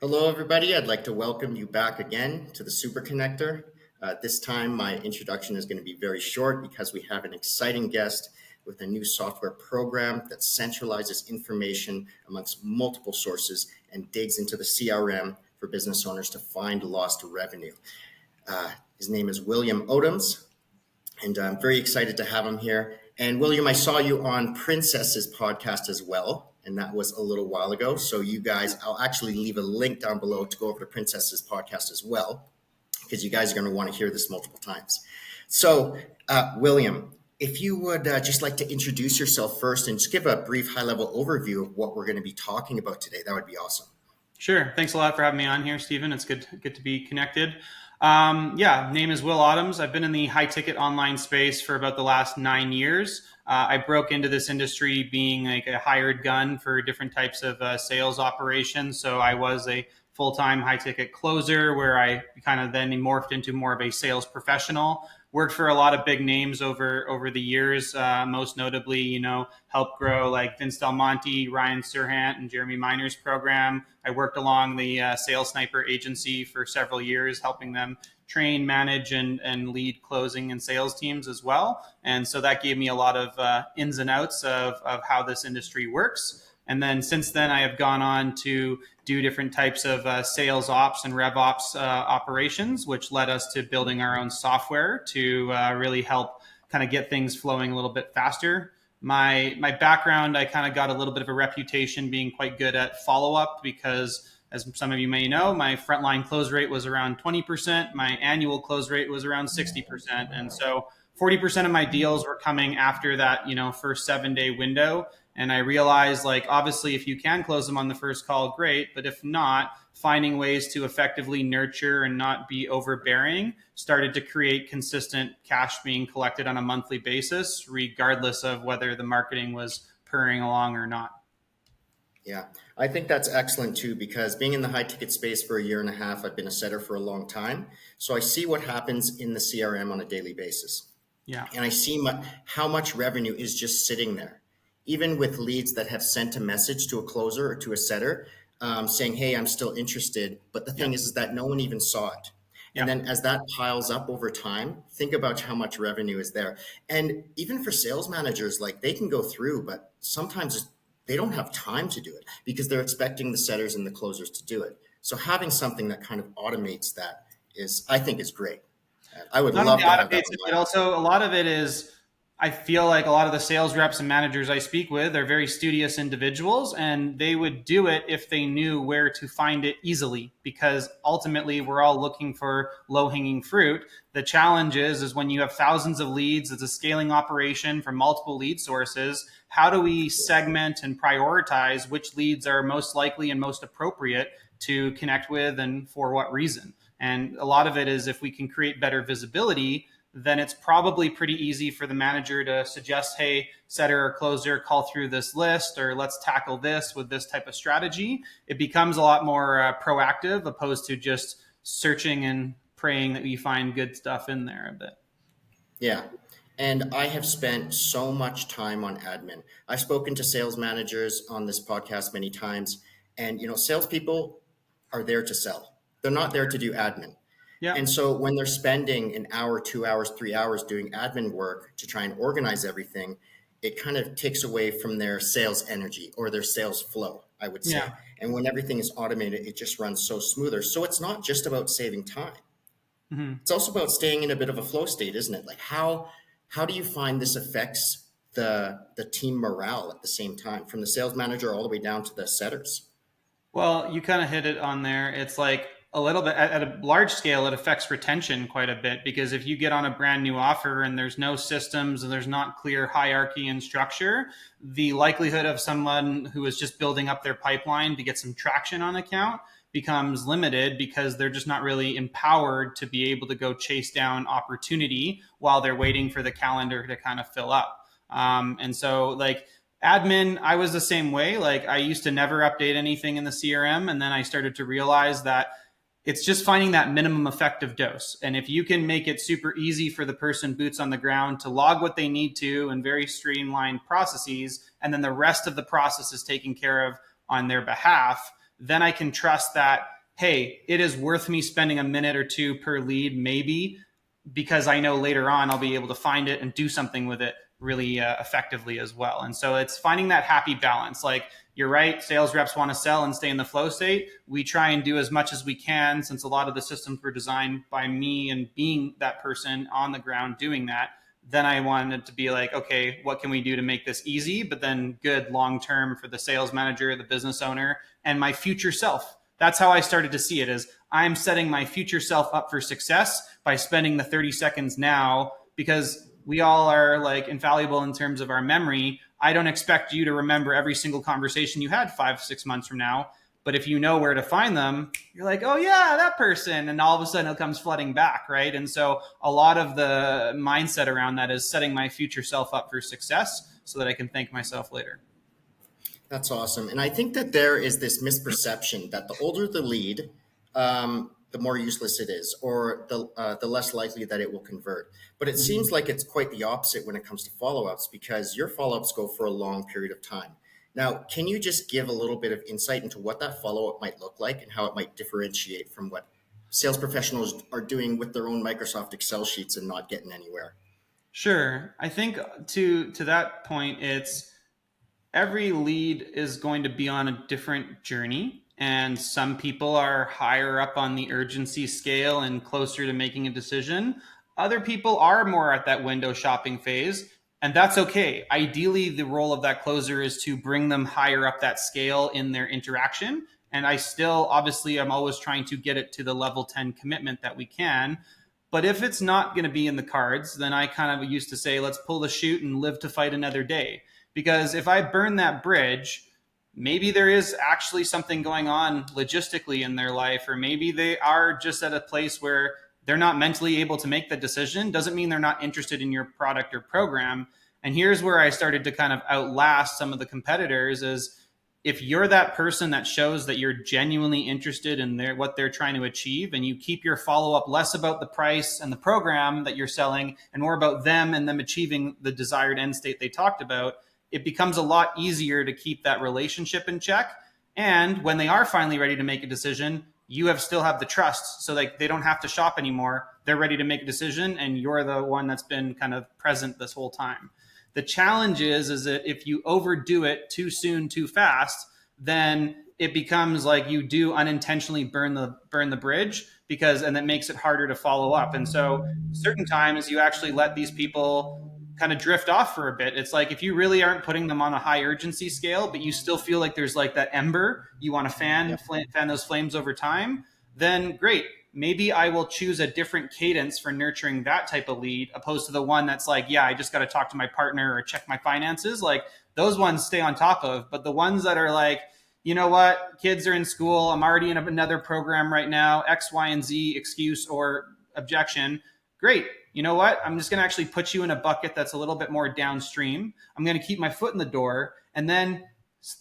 Hello, everybody. I'd like to welcome you back again to the Super Connector. This time, my introduction is going to be very short because we have an exciting guest with a new software program that centralizes information amongst multiple sources and digs into the CRM for business owners to find lost revenue. His name is William Odhams, and I'm very excited to have him here. And William, I saw you on Princess's podcast as well, and that was a little while ago. So you guys, I'll actually leave a link down below to go over to Princess's podcast as well, because you guys are going to want to hear this multiple times. So, William, if you would just like to introduce yourself first and just give a brief high-level overview of what we're going to be talking about today, that would be awesome. Sure. Thanks a lot for having me on here, Stephen. It's good to be connected. Name is Will Odhams. I've been in the high ticket online space for about the last 9 years. I broke into this industry being like a hired gun for different types of sales operations. So I was a full-time high ticket closer where I kind of then morphed into more of a sales professional. Worked for a lot of big names over the years, most notably, helped grow like Vince Del Monte, Ryan Serhant, and Jeremy Miner's program. I worked along the Sales Sniper agency for several years, helping them train, manage, and lead closing and sales teams as well. And so that gave me a lot of ins and outs of how this industry works. And then since then, I have gone on to do different types of sales ops and rev ops operations, which led us to building our own software to really help kind of get things flowing a little bit faster. My background, I kind of got a little bit of a reputation being quite good at follow-up because, as some of you may know, my frontline close rate was around 20%. My annual close rate was around 60%. And so 40% of my deals were coming after that, first 7-day window. And I realized, obviously, if you can close them on the first call, great. But if not, finding ways to effectively nurture and not be overbearing started to create consistent cash being collected on a monthly basis, regardless of whether the marketing was purring along or not. Yeah, I think that's excellent too, because being in the high ticket space for a year and a half, I've been a setter for a long time. So I see what happens in the CRM on a daily basis. Yeah. And I see how much revenue is just sitting there, even with leads that have sent a message to a closer or to a setter saying, hey, I'm still interested. But the thing is that no one even saw it. And then as that piles up over time, think about how much revenue is there. And even for sales managers, they can go through, but sometimes they don't have time to do it because they're expecting the setters and the closers to do it. So having something that kind of automates that I think is great. I would love to have that. But also a lot of it is, I feel like a lot of the sales reps and managers I speak with are very studious individuals, and they would do it if they knew where to find it easily, because ultimately we're all looking for low-hanging fruit. The challenge is when you have thousands of leads, it's a scaling operation from multiple lead sources. How do we segment and prioritize which leads are most likely and most appropriate to connect with and for what reason? And a lot of it is if we can create better visibility, then it's probably pretty easy for the manager to suggest, hey, setter or closer, call through this list, or let's tackle this with this type of strategy. It becomes a lot more proactive opposed to just searching and praying that we find good stuff in there a bit. Yeah. And I have spent so much time on admin. I've spoken to sales managers on this podcast many times, and salespeople are there to sell. They're not there to do admin. Yeah. And so when they're spending an hour, 2 hours, 3 hours doing admin work to try and organize everything, it kind of takes away from their sales energy or their sales flow, I would say. Yeah. And when everything is automated, it just runs so smoother. So it's not just about saving time. Mm-hmm. It's also about staying in a bit of a flow state, isn't it? How do you find this affects the team morale at the same time, from the sales manager all the way down to the setters? Well, you kind of hit it on there. It's like a little bit at a large scale, it affects retention quite a bit, because if you get on a brand new offer and there's no systems and there's not clear hierarchy and structure, the likelihood of someone who is just building up their pipeline to get some traction on account becomes limited because they're just not really empowered to be able to go chase down opportunity while they're waiting for the calendar to kind of fill up. And so admin, I was the same way. I used to never update anything in the CRM. And then I started to realize that it's just finding that minimum effective dose. And if you can make it super easy for the person boots on the ground to log what they need to in very streamlined processes, and then the rest of the process is taken care of on their behalf, then I can trust that, hey, it is worth me spending a minute or two per lead, maybe, because I know later on I'll be able to find it and do something with it really effectively as well. And so it's finding that happy balance. Like, you're right, sales reps want to sell and stay in the flow state. We try and do as much as we can, since a lot of the systems were designed by me and being that person on the ground doing that. Then I wanted to be like, okay, what can we do to make this easy, but then good long term for the sales manager, the business owner, and my future self. That's how I started to see it, as I'm setting my future self up for success by spending the 30 seconds now, because we all are like infallible in terms of our memory. I don't expect you to remember every single conversation you had 5-6 months from now. But if you know where to find them, you're like, oh yeah, that person. And all of a sudden it comes flooding back, right? And so a lot of the mindset around that is setting my future self up for success so that I can thank myself later. That's awesome. And I think that there is this misperception that the older the lead, the more useless it is, or the less likely that it will convert. But it seems like it's quite the opposite when it comes to follow-ups, because your follow-ups go for a long period of time. Now, can you just give a little bit of insight into what that follow-up might look like and how it might differentiate from what sales professionals are doing with their own Microsoft Excel sheets and not getting anywhere? Sure. I think to that point, it's every lead is going to be on a different journey. And some people are higher up on the urgency scale and closer to making a decision. Other people are more at that window shopping phase, and that's okay. Ideally, the role of that closer is to bring them higher up that scale in their interaction. And I still, obviously, I'm always trying to get it to the level 10 commitment that we can. But if it's not going to be in the cards, then I kind of used to say, let's pull the chute and live to fight another day. Because if I burn that bridge, maybe there is actually something going on logistically in their life, or maybe they are just at a place where they're not mentally able to make the decision. Doesn't mean they're not interested in your product or program. And here's where I started to kind of outlast some of the competitors is, if you're that person that shows that you're genuinely interested in what they're trying to achieve, and you keep your follow-up less about the price and the program that you're selling and more about them and them achieving the desired end state they talked about, it becomes a lot easier to keep that relationship in check. And when they are finally ready to make a decision, you still have the trust, so like they don't have to shop anymore. They're ready to make a decision, and you're the one that's been kind of present this whole time. The challenge is that if you overdo it too soon, too fast, then it becomes like you do unintentionally burn the bridge, and that makes it harder to follow up. And so certain times you actually let these people kind of drift off for a bit. It's like, if you really aren't putting them on a high urgency scale, but you still feel like there's like that ember you want to fan those flames over time, then great. Maybe I will choose a different cadence for nurturing that type of lead, opposed to the one that's like, yeah, I just got to talk to my partner or check my finances. Like, those ones stay on top of. But the ones that are like, you know what, kids are in school, I'm already in another program right now, X, Y, and Z excuse or objection. Great. You know what? I'm just going to actually put you in a bucket that's a little bit more downstream. I'm going to keep my foot in the door. And then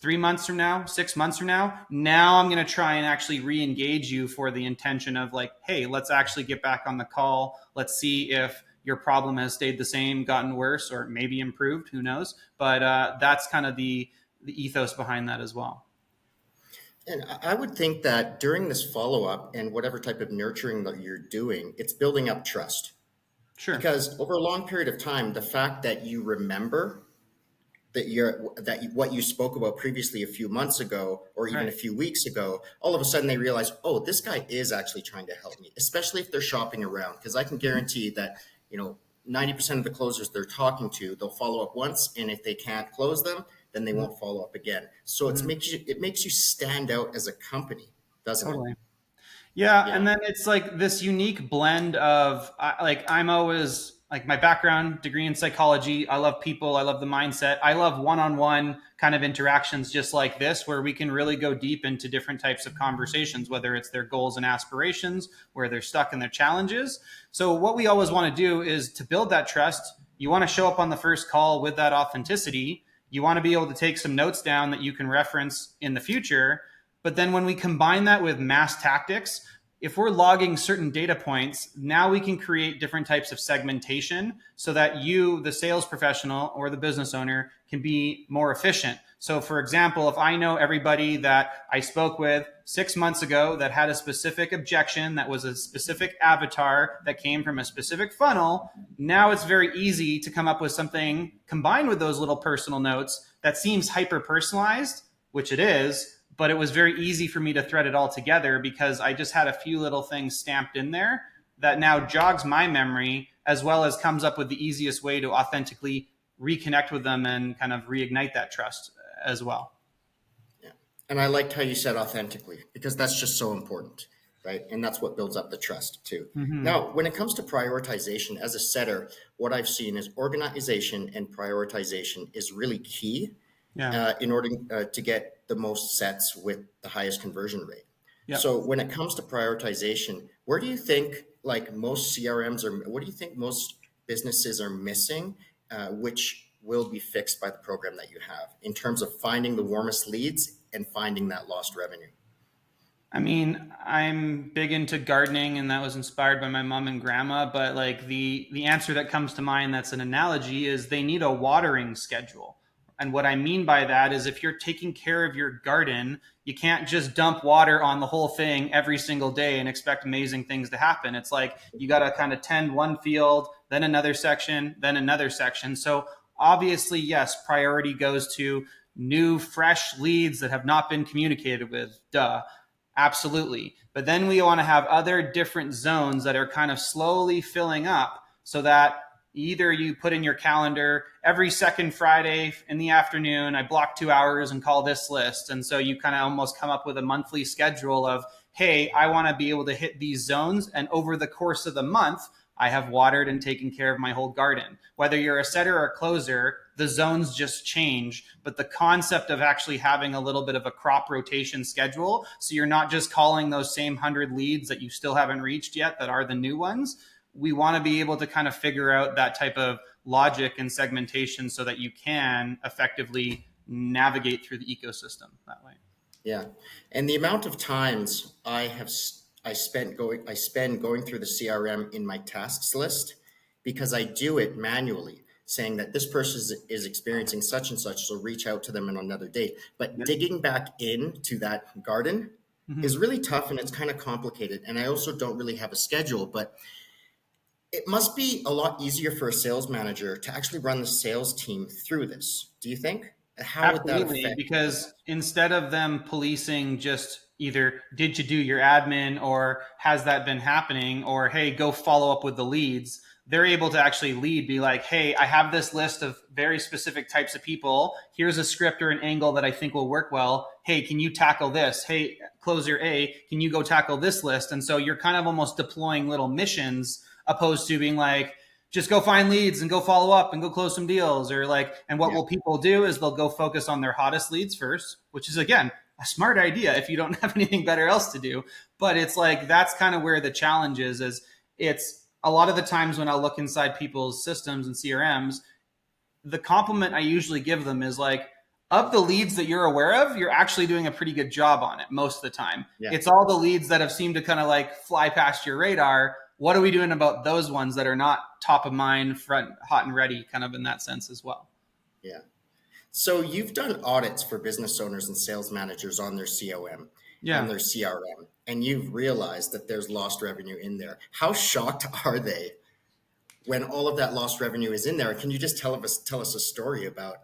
3 months from now, 6 months from now I'm going to try and actually re-engage you for the intention of like, hey, let's actually get back on the call. Let's see if your problem has stayed the same, gotten worse, or maybe improved. Who knows? But that's kind of the ethos behind that as well. And I would think that during this follow-up and whatever type of nurturing that you're doing, it's building up trust. Sure. Because over a long period of time, the fact that you remember what you spoke about previously a few months ago, or even a few weeks ago, all of a sudden they realize, oh, this guy is actually trying to help me, especially if they're shopping around. Because I can guarantee that, 90% of the closers they're talking to, they'll follow up once, and if they can't close them, then they won't follow up again. So it makes you stand out as a company, doesn't it? Yeah, and then it's like this unique blend of I'm always like, my background degree in psychology. I love people. I love the mindset. I love one-on-one kind of interactions just like this, where we can really go deep into different types of conversations, whether it's their goals and aspirations, where they're stuck in their challenges. So what we always want to do is to build that trust. You want to show up on the first call with that authenticity. You want to be able to take some notes down that you can reference in the future. But then when we combine that with mass tactics, if we're logging certain data points, now we can create different types of segmentation so that you, the sales professional or the business owner, can be more efficient. So for example, if I know everybody that I spoke with 6 months ago that had a specific objection, that was a specific avatar that came from a specific funnel. Now it's very easy to come up with something combined with those little personal notes that seems hyper personalized, which it is, but it was very easy for me to thread it all together because I just had a few little things stamped in there that now jogs my memory, as well as comes up with the easiest way to authentically reconnect with them and kind of reignite that trust as well. Yeah. And I liked how you said authentically, because that's just so important, right? And that's what builds up the trust too. Mm-hmm. Now, when it comes to prioritization as a setter, what I've seen is organization and prioritization is really key in order to get the most sets with the highest conversion rate. Yep. So when it comes to prioritization, where do you think like most CRMs are, what do you think most businesses are missing, which will be fixed by the program that you have in terms of finding the warmest leads and finding that lost revenue? I mean, I'm big into gardening, and that was inspired by my mom and grandma. But like the answer that comes to mind, that's an analogy, is they need a watering schedule. And what I mean by that is if you're taking care of your garden, you can't just dump water on the whole thing every single day and expect amazing things to happen. It's like you got to kind of tend one field, then another section, then another section. So obviously, yes, priority goes to new, fresh leads that have not been communicated with. Duh. Absolutely. But then we want to have other different zones that are kind of slowly filling up so that either you put in your calendar every second Friday in the afternoon, I block 2 hours and call this list. And so you kind of almost come up with a monthly schedule of, hey, I want to be able to hit these zones. And over the course of the month, I have watered and taken care of my whole garden. Whether you're a setter or a closer, the zones just change. But the concept of actually having a little bit of a crop rotation schedule, so you're not just calling those same 100 leads that you still haven't reached yet that are the new ones. We want to be able to kind of figure out that type of logic and segmentation so that you can effectively navigate through the ecosystem that way. Yeah. And the amount of times I spend going through the CRM in my tasks list, because I do it manually, saying that this person is experiencing such and such, so reach out to them on another date. But digging back into that garden is really tough, and it's kind of complicated. And I also don't really have a schedule, but it must be a lot easier for a sales manager to actually run the sales team through this. Do you think? How Absolutely, would that affect? because instead of them policing just either did you do your admin or has that been happening or hey, go follow up with the leads, they're able to actually lead, be like, hey, I have this list of very specific types of people. Here's a script or an angle that I think will work well. Hey, can you tackle this? Hey, closer A, can you go tackle this list? And so you're kind of almost deploying little missions opposed to being like, just go find leads and go follow up and go close some deals, or like, and what will people do is they'll go focus on their hottest leads first, which is again, a smart idea if you don't have anything better else to do. But it's like, that's kind of where the challenge is it's a lot of the times when I look inside people's systems and CRMs, the compliment I usually give them is like, of the leads that you're aware of, you're actually doing a pretty good job on it most of the time. Yeah. It's all the leads that have seemed to kind of like fly past your radar. What are we doing about those ones that are not top of mind, front, hot and ready, kind of in that sense as well? Yeah. So you've done audits for business owners and sales managers on their COM, on their CRM, and you've realized that there's lost revenue in there. How shocked are they when all of that lost revenue is in there? Can you just tell us a story about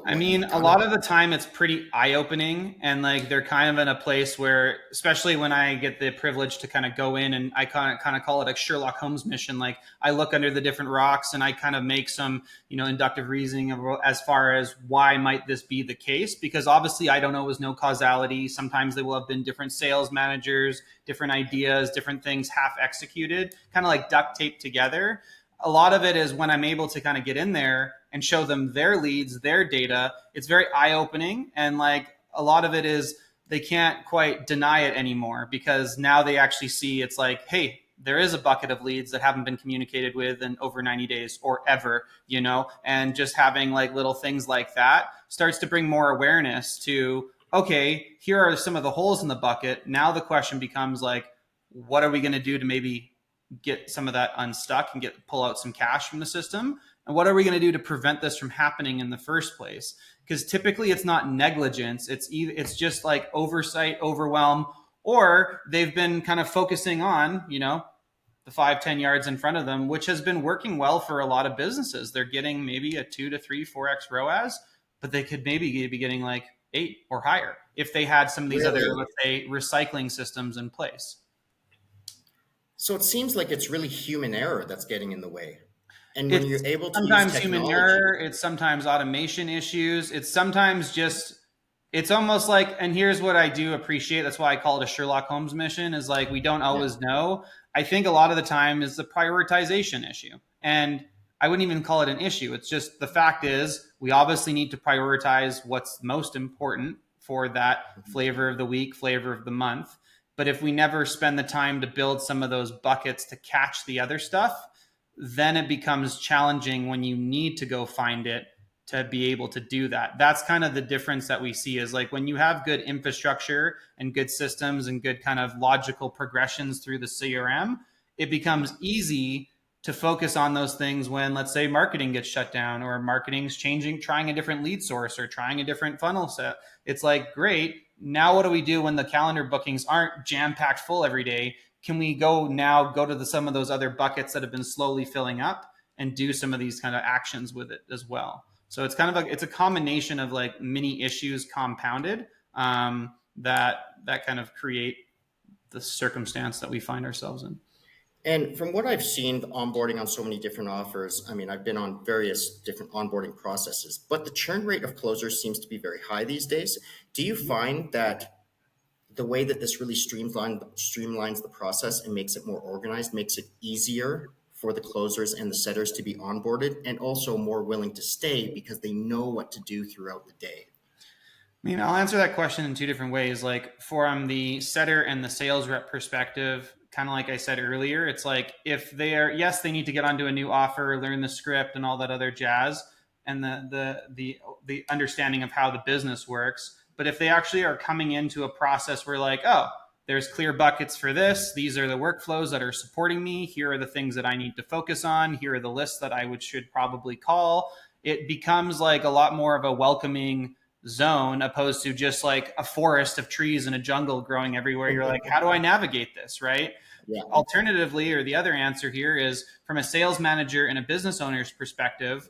I mean, a lot of the time it's pretty eye-opening, and like they're kind of in a place where, especially when I get the privilege to kind of go in and I kind of call it a Sherlock Holmes mission. Like I look under the different rocks and I kind of make some, inductive reasoning as far as why might this be the case? Because obviously I don't know, there's no causality. Sometimes there will have been different sales managers, different ideas, different things half executed, kind of like duct taped together. A lot of it is when I'm able to kind of get in there and show them their leads, their data, it's very eye-opening. And like a lot of it is they can't quite deny it anymore because now they actually see it's like, hey, there is a bucket of leads that haven't been communicated with in over 90 days or ever, and just having like little things like that starts to bring more awareness to, okay, here are some of the holes in the bucket. Now the question becomes like, what are we going to do to maybe get some of that unstuck and pull out some cash from the system? And what are we going to do to prevent this from happening in the first place? Because typically it's not negligence. It's just like oversight, overwhelm, or they've been kind of focusing on, the 5-10 yards in front of them, which has been working well for a lot of businesses. They're getting maybe a 2 to 3, 4x ROAS, but they could maybe be getting like 8 or higher if they had some of these other, Really? let's say, recycling systems in place. So it seems like it's really human error that's getting in the way. And when It's you're able to use sometimes human technology, error, it's sometimes automation issues, it's sometimes just, it's almost like, and here's what I do appreciate, that's why I call it a Sherlock Holmes mission, is like we don't yeah, always know. I think a lot of the time is the prioritization issue. And I wouldn't even call it an issue. It's just the fact is we obviously need to prioritize what's most important for that flavor of the week, flavor of the month. But if we never spend the time to build some of those buckets to catch the other stuff, then it becomes challenging when you need to go find it to be able to do that. That's kind of the difference that we see is like when you have good infrastructure and good systems and good kind of logical progressions through the CRM, it becomes easy to focus on those things when, let's say, marketing gets shut down or marketing's changing, trying a different lead source or trying a different funnel set. It's like, great. Now what do we do when the calendar bookings aren't jam-packed full every day? Can we go to some of those other buckets that have been slowly filling up and do some of these kind of actions with it as well? So it's kind of like, it's a combination of like mini issues compounded that kind of create the circumstance that we find ourselves in. and from what I've seen, the onboarding on so many different offers, I mean, I've been on various different onboarding processes, but the churn rate of closers seems to be very high these days. Do you find that the way that this really streamlines the process and makes it more organized, makes it easier for the closers and the setters to be onboarded and also more willing to stay because they know what to do throughout the day? I mean, I'll answer that question in two different ways. Like from the setter and the sales rep perspective, kind of like I said earlier, it's like if yes, they need to get onto a new offer, learn the script and all that other jazz and the understanding of how the business works. But if they actually are coming into a process where like, oh, there's clear buckets for this. These are the workflows that are supporting me. Here are the things that I need to focus on. Here are the lists that should probably call. It becomes like a lot more of a welcoming zone opposed to just like a forest of trees and a jungle growing everywhere. You're like, how do I navigate this? Right. Yeah. Alternatively, or the other answer here is from a sales manager and a business owner's perspective,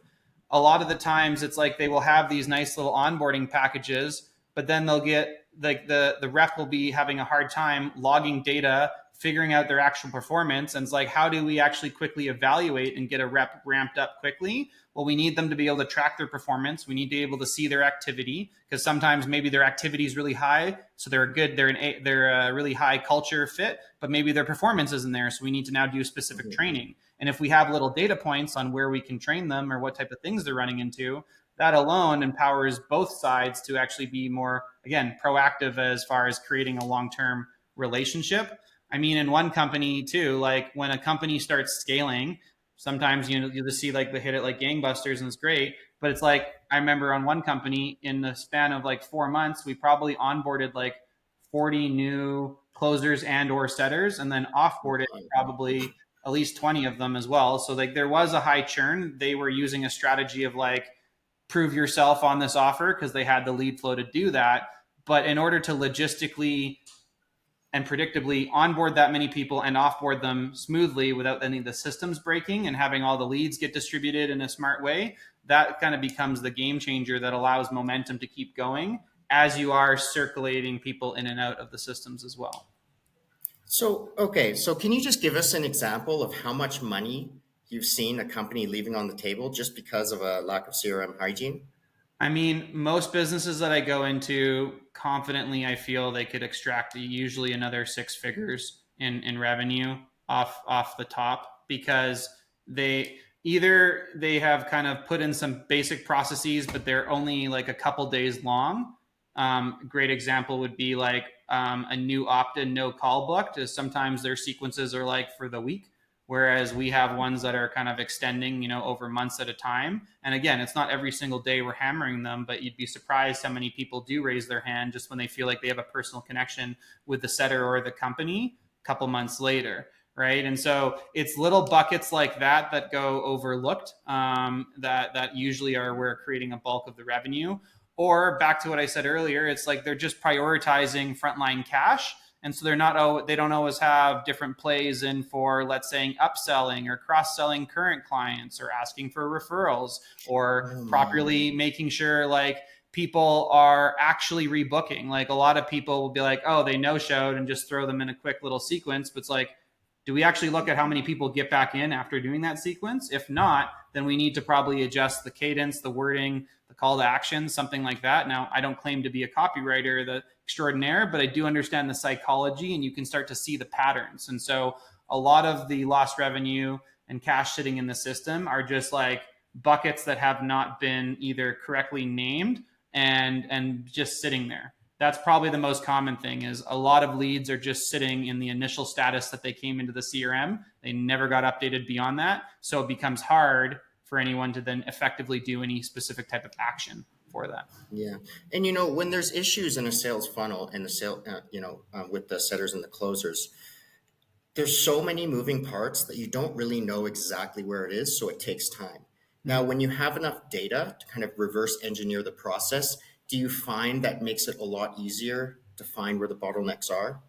a lot of the times it's like they will have these nice little onboarding packages, but then they'll get like the rep will be having a hard time logging data, figuring out their actual performance. And it's like, how do we actually quickly evaluate and get a rep ramped up quickly? Well, we need them to be able to track their performance. We need to be able to see their activity because sometimes maybe their activity is really high. So they're a really high culture fit, but maybe their performance isn't there. So we need to now do specific training. And if we have little data points on where we can train them or what type of things they're running into, that alone empowers both sides to actually be more, again, proactive as far as creating a long-term relationship. I mean, in one company too, like when a company starts scaling, sometimes you just see like they hit it like gangbusters and it's great. But it's like, I remember on one company in the span of like 4 months, we probably onboarded like 40 new closers and or setters and then offboarded probably at least 20 of them as well. So like there was a high churn. They were using a strategy of like, prove yourself on this offer because they had the lead flow to do that. But in order to logistically and predictably onboard that many people and offboard them smoothly without any of the systems breaking and having all the leads get distributed in a smart way, that kind of becomes the game changer that allows momentum to keep going as you are circulating people in and out of the systems as well. So, okay, so can you just give us an example of how much money you've seen a company leaving on the table just because of a lack of CRM hygiene? I mean, most businesses that I go into, confidently, I feel they could extract usually another 6 figures in revenue off the top because they have kind of put in some basic processes, but they're only like a couple days long. Great example would be like a new opt-in no call booked is sometimes their sequences are like for the week. Whereas we have ones that are kind of extending, over months at a time. And again, it's not every single day we're hammering them, but you'd be surprised how many people do raise their hand just when they feel like they have a personal connection with the setter or the company a couple months later, right? And so it's little buckets like that go overlooked that usually are where creating a bulk of the revenue. Or back to what I said earlier, it's like they're just prioritizing frontline cash. And so they don't always have different plays in for, let's say, upselling or cross-selling current clients, or asking for referrals, or Oh my. properly making sure like people are actually rebooking. Like a lot of people will be like, oh, they no showed, and just throw them in a quick little sequence. But it's like, do we actually look at how many people get back in after doing that sequence? If not, then we need to probably adjust the cadence, the wording, the call to action, something like that. Now, I don't claim to be a copywriter the extraordinaire, but I do understand the psychology, and you can start to see the patterns. And so a lot of the lost revenue and cash sitting in the system are just like buckets that have not been either correctly named and just sitting there. That's probably the most common thing. Is a lot of leads are just sitting in the initial status that they came into the CRM. They never got updated beyond that. So it becomes hard for anyone to then effectively do any specific type of action for that. Yeah. And when there's issues in a sales funnel and the sale, with the setters and the closers, there's so many moving parts that you don't really know exactly where it is. So it takes time. Now, when you have enough data to kind of reverse engineer the process, do you find that makes it a lot easier to find where the bottlenecks are?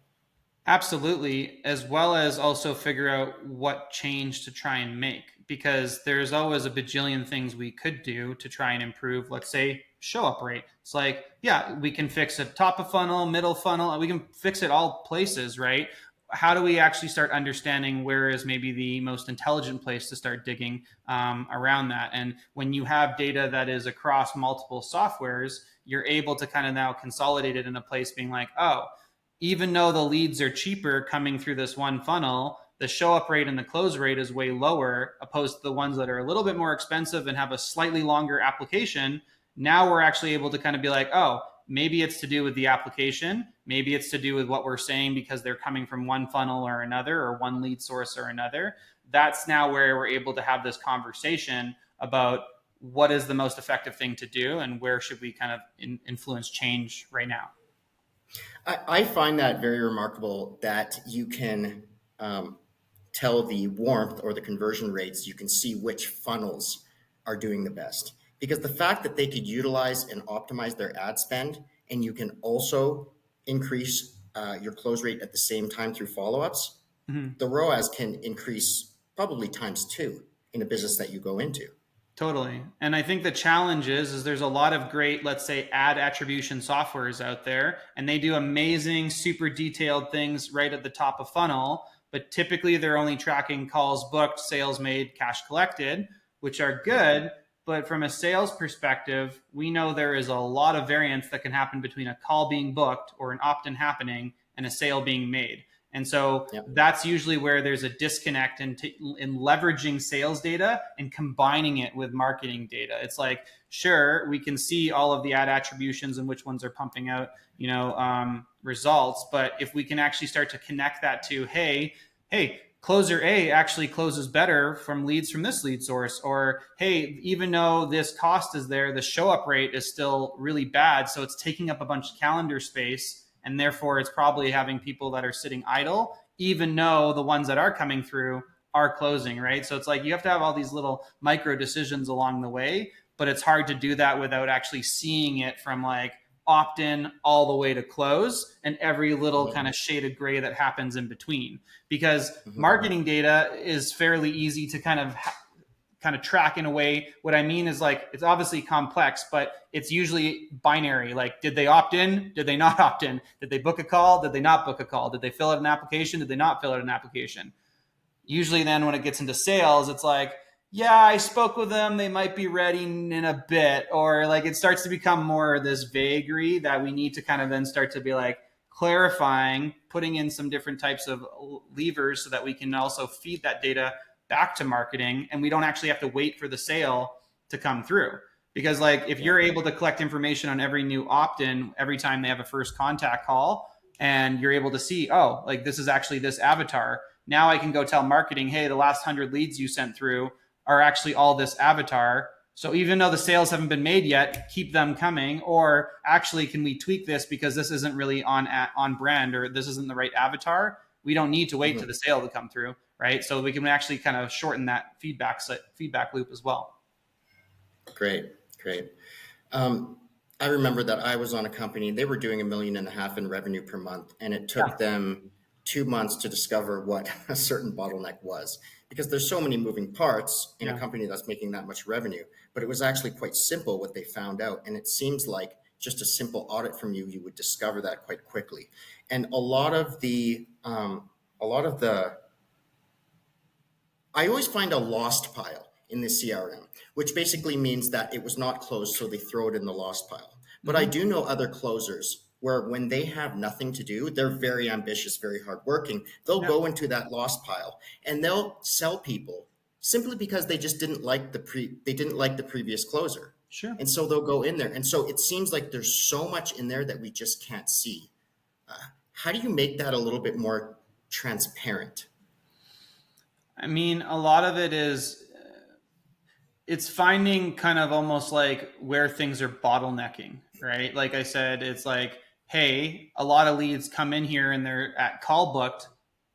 Absolutely, as well as also figure out what change to try and make, because there's always a bajillion things we could do to try and improve, let's say, show up rate. It's like, yeah, we can fix it top of funnel, middle funnel, we can fix it all places, right? How do we actually start understanding where is maybe the most intelligent place to start digging around that? And when you have data that is across multiple softwares, you're able to kind of now consolidate it in a place being like, oh, even though the leads are cheaper coming through this one funnel, the show up rate and the close rate is way lower, opposed to the ones that are a little bit more expensive and have a slightly longer application. Now we're actually able to kind of be like, oh, maybe it's to do with the application. Maybe it's to do with what we're saying because they're coming from one funnel or another, or one lead source or another. That's now where we're able to have this conversation about what is the most effective thing to do and where should we kind of influence change right now. I find that very remarkable that you can tell the warmth or the conversion rates. You can see which funnels are doing the best. Because the fact that they could utilize and optimize their ad spend, and you can also increase your close rate at the same time through follow-ups, Mm-hmm. the ROAS can increase probably times two in a business that you go into. Totally. And I think the challenge is there's a lot of great, let's say, ad attribution softwares out there, and they do amazing, super detailed things right at the top of funnel, but typically they're only tracking calls booked, sales made, cash collected, which are good. But from a sales perspective, we know there is a lot of variance that can happen between a call being booked or an opt-in happening and a sale being made. And so Yeah. that's usually where there's a disconnect in leveraging sales data and combining it with marketing data. It's like, sure, we can see all of the ad attributions and which ones are pumping out, results. But if we can actually start to connect that to, hey, closer A actually closes better from leads from this lead source, or hey, even though this cost is there, the show up rate is still really bad. So it's taking up a bunch of calendar space, and therefore it's probably having people that are sitting idle, even though the ones that are coming through are closing, right? So it's like you have to have all these little micro decisions along the way, but it's hard to do that without actually seeing it from like opt in all the way to close and every little kind of shade of gray that happens in between. Because marketing data is fairly easy to kind of track in a way. What I mean is like, it's obviously complex, but it's usually binary. Like, did they opt in? Did they not opt in? Did they book a call? Did they not book a call? Did they fill out an application? Did they not fill out an application? Usually then when it gets into sales, it's like, yeah, I spoke with them. They might be ready in a bit. Or like it starts to become more this vagary that we need to kind of then start to be like clarifying, putting in some different types of levers so that we can also feed that data back to marketing, and we don't actually have to wait for the sale to come through. Because like if you're able to collect information on every new opt-in every time they have a first contact call, and you're able to see, oh, like this is actually this avatar, now I can go tell marketing, hey, the last 100 leads you sent through are actually all this avatar. So even though the sales haven't been made yet, keep them coming. Or actually, can we tweak this because this isn't really on brand, or this isn't the right avatar? We don't need to wait to the sale to come through, right? So we can actually kind of shorten that feedback loop as well. Great, great. Um, I remember that I was on a company, they were doing 1.5 million in revenue per month, and it Yeah. took them 2 months to discover what a certain bottleneck was because there's so many moving parts in a Yeah. company that's making that much revenue. But it was actually quite simple what they found out. And it seems like just a simple audit from you, you would discover that quite quickly. And a lot of the I always find a lost pile in the CRM, which basically means that it was not closed, so they throw it in the lost pile. But I Hmm. do know other closers where when they have nothing to do, they're very ambitious, very hardworking. They'll Yeah. go into that lost pile and they'll sell people simply because they just didn't like they didn't like the previous closer. Sure. And so they'll go in there. And so it seems like there's so much in there that we just can't see. How do you make that a little bit more transparent? I mean, a lot of it is it's finding kind of almost like where things are bottlenecking, right? Like I said, it's like, hey, a lot of leads come in here and they're at call booked,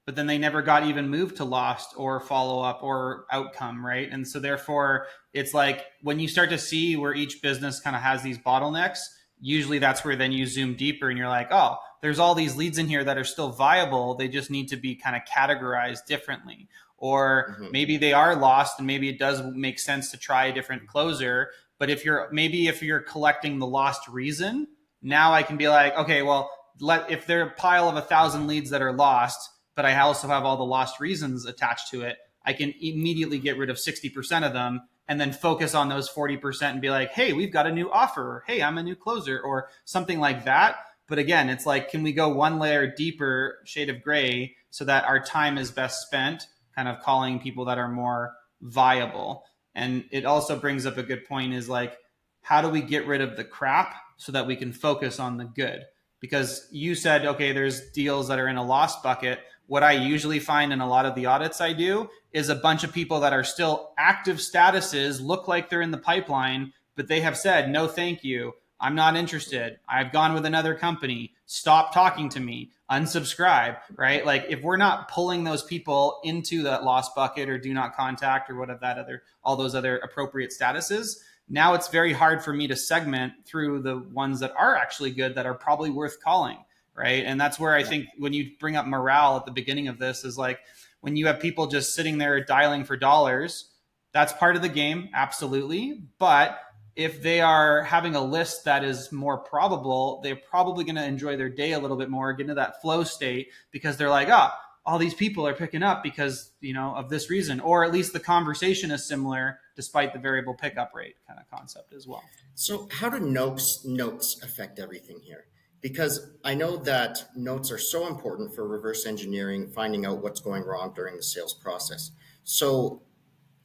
but then they never got even moved to lost or follow up or outcome, right? And so therefore, it's like when you start to see where each business kind of has these bottlenecks, usually that's where then you zoom deeper and you're like, oh, there's all these leads in here that are still viable. They just need to be kind of categorized differently. Or Mhm. maybe they are lost and maybe it does make sense to try a different closer. But if you're collecting the lost reason, now I can be like, okay, well, if there are a pile of 1,000 leads that are lost, but I also have all the lost reasons attached to it, I can immediately get rid of 60% of them and then focus on those 40% and be like, hey, we've got a new offer, or hey, I'm a new closer, or something like that. But again, it's like, can we go one layer deeper, shade of gray, so that our time is best spent kind of calling people that are more viable? And it also brings up a good point is like, how do we get rid of the crap so that we can focus on the good? Because you said, okay, there's deals that are in a lost bucket. What I usually find in a lot of the audits I do is a bunch of people that are still active statuses, look like they're in the pipeline, but they have said, no, thank you. I'm not interested. I've gone with another company. Stop talking to me. Unsubscribe, right? Like if we're not pulling those people into that lost bucket or do not contact or whatever that other, all those other appropriate statuses, now it's very hard for me to segment through the ones that are actually good that are probably worth calling, right? And that's where I think when you bring up morale at the beginning of this is like when you have people just sitting there dialing for dollars, that's part of the game, absolutely. But if they are having a list that is more probable, they're probably going to enjoy their day a little bit more, get into that flow state because they're like, ah, all these people are picking up because, of this reason, or at least the conversation is similar despite the variable pickup rate kind of concept as well. So how do notes affect everything here? Because I know that notes are so important for reverse engineering, finding out what's going wrong during the sales process. So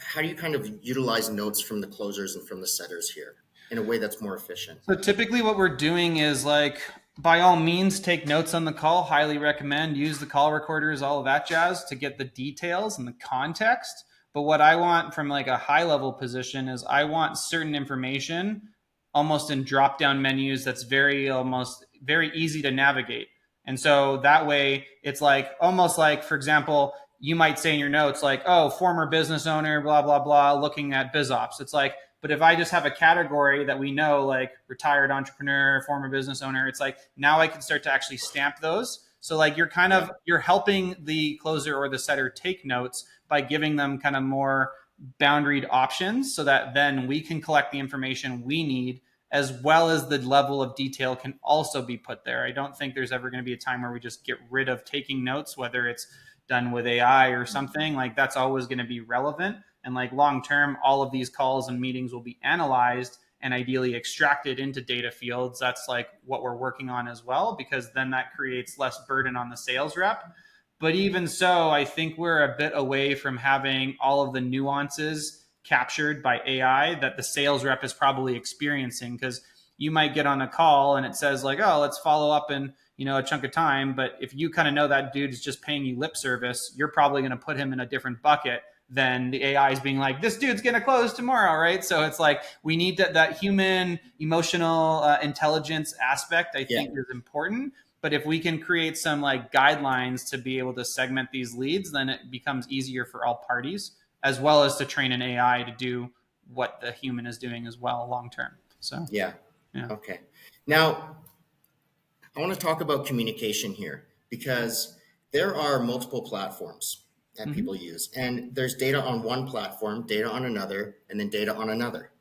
how do you kind of utilize notes from the closers and from the setters here in a way that's more efficient? So typically what we're doing is like, by all means, take notes on the call. Highly recommend use the call recorders, all of that jazz to get the details and the context. But what I want from like a high level position is I want certain information almost in drop down menus that's almost very easy to navigate. And so that way it's like almost like, for example, you might say in your notes like, oh, former business owner, blah, blah, blah, looking at BizOps. It's like, but if I just have a category that we know, like retired entrepreneur, former business owner, it's like now I can start to actually stamp those. So like Yeah. you're helping the closer or the setter take notes by giving them kind of more boundaried options so that then we can collect the information we need as well as the level of detail can also be put there. I don't think there's ever going to be a time where we just get rid of taking notes, whether it's done with AI or something. Like that's always going to be relevant. And like long term, all of these calls and meetings will be analyzed and ideally extracted into data fields. That's like what we're working on as well, because then that creates less burden on the sales rep. But even so, I think we're a bit away from having all of the nuances captured by AI that the sales rep is probably experiencing. Because you might get on a call and it says like, oh, let's follow up in a chunk of time. But if you kind of know that dude is just paying you lip service, you're probably going to put him in a different bucket than the AI is being like, this dude's going to close tomorrow, right? So it's like we need that human emotional intelligence aspect, I Yeah. think is important. But if we can create some like guidelines to be able to segment these leads, then it becomes easier for all parties, as well as to train an AI to do what the human is doing as well long term. So Yeah. Yeah. Okay. Now, I want to talk about communication here because there are multiple platforms that Hmm. people use, and there's data on one platform, data on another, and then data on another.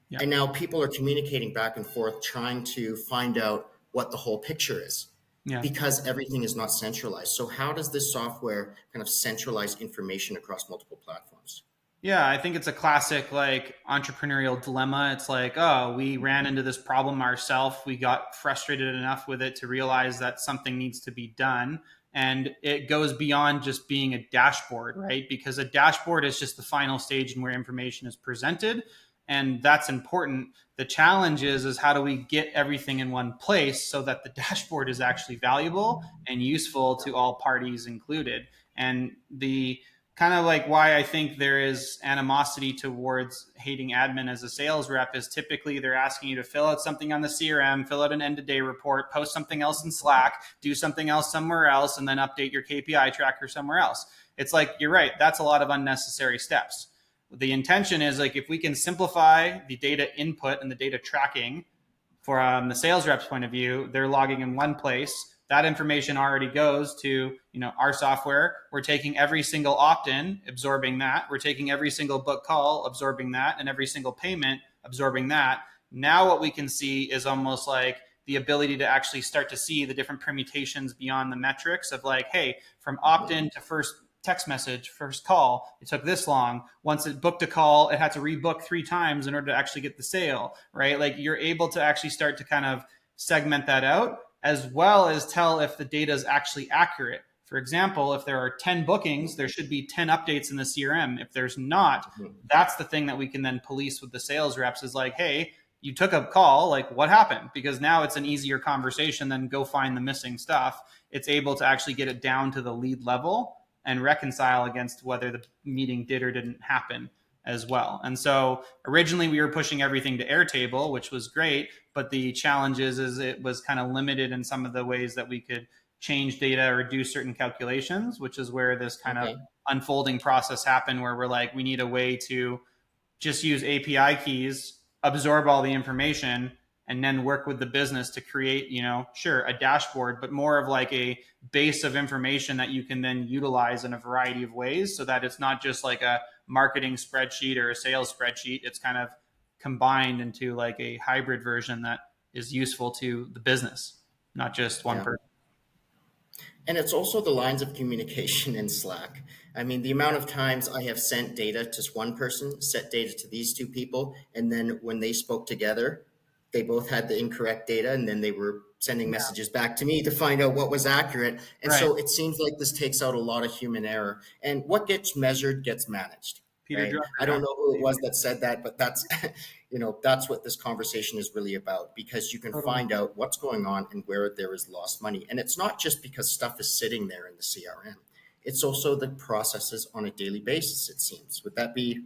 Yeah. And now people are communicating back and forth, trying to find out what the whole picture is Yeah. because everything is not centralized. So, how does this software kind of centralize information across multiple platforms? Yeah, I think it's a classic like entrepreneurial dilemma. It's like, oh, we ran into this problem ourselves. We got frustrated enough with it to realize that something needs to be done. And it goes beyond just being a dashboard, right? Because a dashboard is just the final stage in where information is presented. And that's important. The challenge is how do we get everything in one place so that the dashboard is actually valuable and useful to all parties included. And the kind of like why I think there is animosity towards hating admin as a sales rep is typically they're asking you to fill out something on the CRM, fill out an end of day report, post something else in Slack, do something else somewhere else, and then update your KPI tracker somewhere else. It's like, you're right, that's a lot of unnecessary steps. The intention is like if we can simplify the data input and the data tracking from the sales rep's point of view, they're logging in one place. That information already goes to our software. We're taking every single opt-in, absorbing that. We're taking every single book call, absorbing that, and every single payment, absorbing that. Now what we can see is almost like the ability to actually start to see the different permutations beyond the metrics of like, hey, from opt-in to first text message, first call, it took this long. Once it booked a call, it had to rebook 3 times in order to actually get the sale, right? Like you're able to actually start to kind of segment that out as well as tell if the data is actually accurate. For example, if there are 10 bookings, there should be 10 updates in the CRM. If there's not, that's the thing that we can then police with the sales reps is like, hey, you took a call, like what happened? Because now it's an easier conversation than go find the missing stuff. It's able to actually get it down to the lead level and reconcile against whether the meeting did or didn't happen as well. And so originally we were pushing everything to Airtable, which was great, but the challenge is it was kind of limited in some of the ways that we could change data or do certain calculations, which is where this kind of Okay. unfolding process happened where we're like, we need a way to just use API keys, absorb all the information, and then work with the business to create, sure, a dashboard, but more of like a base of information that you can then utilize in a variety of ways so that it's not just like a marketing spreadsheet or a sales spreadsheet. It's kind of combined into like a hybrid version that is useful to the business, not just one Yeah. person. And it's also the lines of communication in Slack. I mean, the amount of times I have sent data to one person, set data to these two people, and then when they spoke together, they both had the incorrect data, and then they were sending Yeah. messages back to me to find out what was accurate. And Right. so it seems like this takes out a lot of human error. And what gets measured gets managed, Peter right? I Drucker, don't know who it absolutely. was that said that, but that's that's what this conversation is really about because you can Totally. find out what's going on and where there is lost money. And it's not just because stuff is sitting there in the CRM. It's also the processes on a daily basis, it seems. Would that be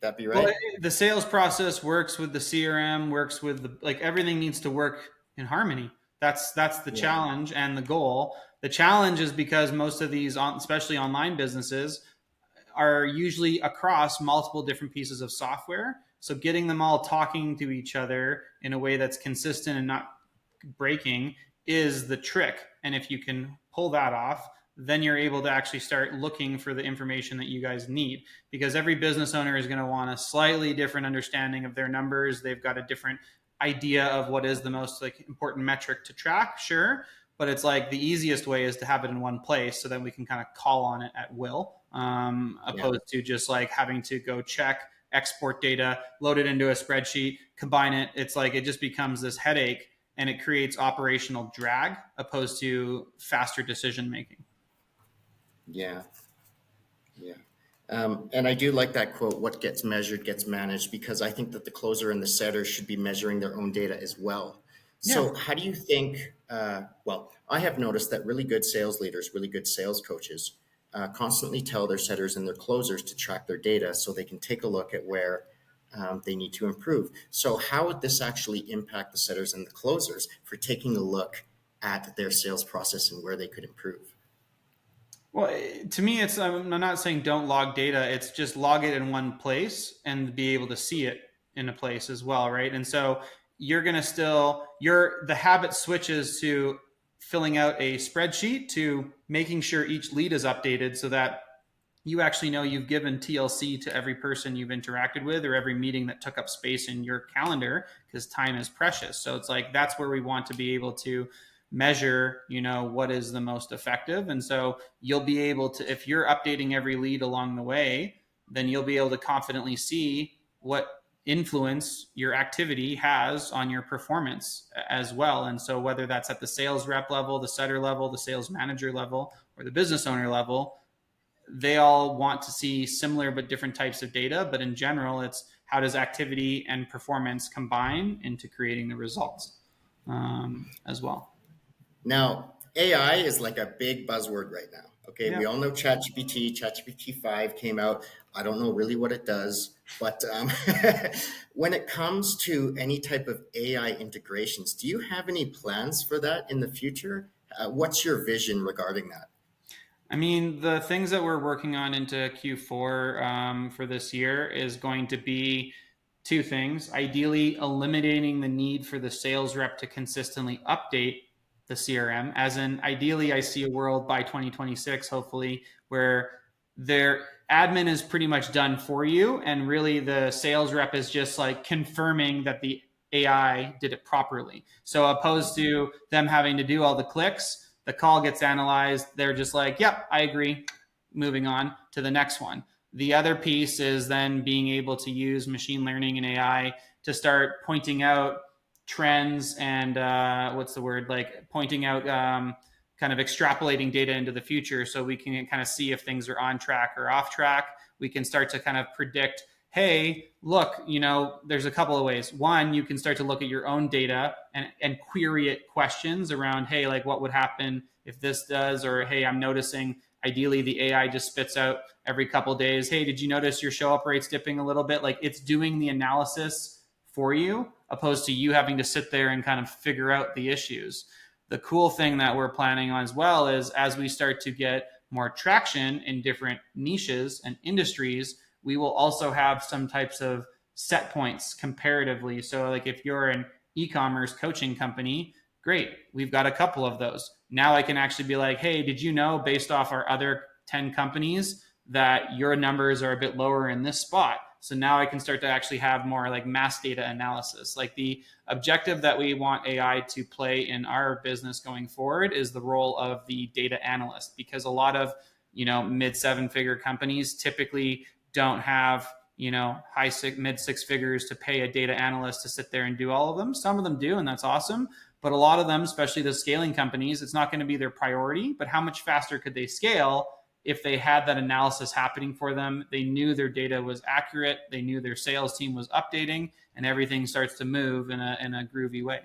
Well, right? the sales process works with the CRM, works with the like everything needs to work in harmony. That's the Yeah. challenge and the goal. The challenge is because most of these, especially online businesses, are usually across multiple different pieces of software. So getting them all talking to each other in a way that's consistent and not breaking is the trick. And if you can pull that off, then you're able to actually start looking for the information that you guys need because every business owner is going to want a slightly different understanding of their numbers. They've got a different idea of what is the most like important metric to track, sure, but it's like the easiest way is to have it in one place so then we can kind of call on it at will, Yeah. opposed to just like having to go check export data, load it into a spreadsheet, combine it. It's like it just becomes this headache and it creates operational drag opposed to faster decision making. Yeah. Yeah. And I do like that quote, what gets measured gets managed, because I think that the closer and the setter should be measuring their own data as well. Yeah. So, how do you think? Well, I have noticed that really good sales leaders, really good sales coaches, constantly tell their setters and their closers to track their data so they can take a look at where they need to improve. So, how would this actually impact the setters and the closers for taking a look at their sales process and where they could improve? Well, to me, it's I'm not saying don't log data. It's just log it in one place and be able to see it in a place as well, right? And so you're going to still, the habit switches to filling out a spreadsheet to making sure each lead is updated so that you actually know you've given TLC to every person you've interacted with or every meeting that took up space in your calendar, because time is precious. So it's like, that's where we want to be able to measure, what is the most effective. And so you'll be able to, if you're updating every lead along the way, then you'll be able to confidently see what influence your activity has on your performance as well. And so whether that's at the sales rep level, the setter level, the sales manager level, or the business owner level, they all want to see similar but different types of data. But in general, it's how does activity and performance combine into creating the results as well. Now, AI is like a big buzzword right now. Okay, Yeah. we all know ChatGPT 5 came out. I don't know really what it does, but when it comes to any type of AI integrations, do you have any plans for that in the future? What's your vision regarding that? I mean, the things that we're working on into Q4 for this year is going to be two things. Ideally, eliminating the need for the sales rep to consistently update the CRM. As in, ideally, I see a world by 2026, hopefully, where their admin is pretty much done for you. And really, the sales rep is just like confirming that the AI did it properly. So, opposed to them having to do all the clicks, the call gets analyzed. They're just like, yep, I agree. Moving on to the next one. The other piece is then being able to use machine learning and AI to start pointing out trends and like pointing out kind of extrapolating data into the future so we can kind of see if things are on track or off track. We can start to kind of predict, hey, look, there's a couple of ways. One, you can start to look at your own data and query it questions around, hey, like what would happen if this does, or hey, I'm noticing ideally the AI just spits out every couple of days, hey, did you notice your show up rate's dipping a little bit? Like it's doing the analysis for you, opposed to you having to sit there and kind of figure out the issues. The cool thing that we're planning on as well is as we start to get more traction in different niches and industries, we will also have some types of set points comparatively. So like if you're an e-commerce coaching company, great, we've got a couple of those. Now I can actually be like, hey, did you know based off our other 10 companies that your numbers are a bit lower in this spot? So now I can start to actually have more like mass data analysis. Like the objective that we want AI to play in our business going forward is the role of the data analyst, because a lot of, mid 7-figure companies typically don't have, mid 6 figures to pay a data analyst to sit there and do all of them. Some of them do, and that's awesome. But a lot of them, especially the scaling companies, it's not going to be their priority. But how much faster could they scale if they had that analysis happening for them? They knew their data was accurate. They knew their sales team was updating, and everything starts to move in a groovy way.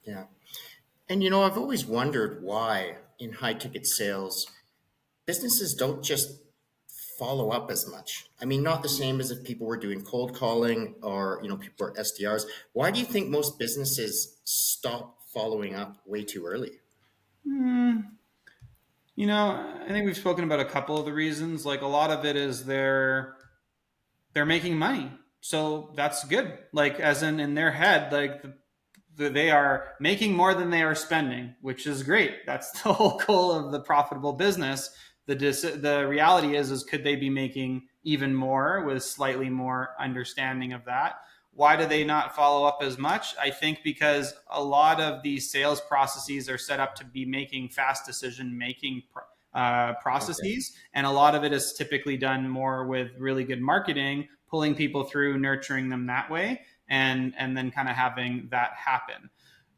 Yeah. And I've always wondered why in high ticket sales, businesses don't just follow up as much. I mean, not the same as if people were doing cold calling or, people are SDRs. Why do you think most businesses stop following up way too early? I think we've spoken about a couple of the reasons. Like a lot of it is they're making money. So that's good. Like as in their head, like they are making more than they are spending, which is great. That's the whole goal of the profitable business. The reality is could they be making even more with slightly more understanding of that? Why do they not follow up as much? I think because a lot of these sales processes are set up to be making fast decision making processes. Okay. And a lot of it is typically done more with really good marketing, pulling people through, nurturing them that way, and then kind of having that happen.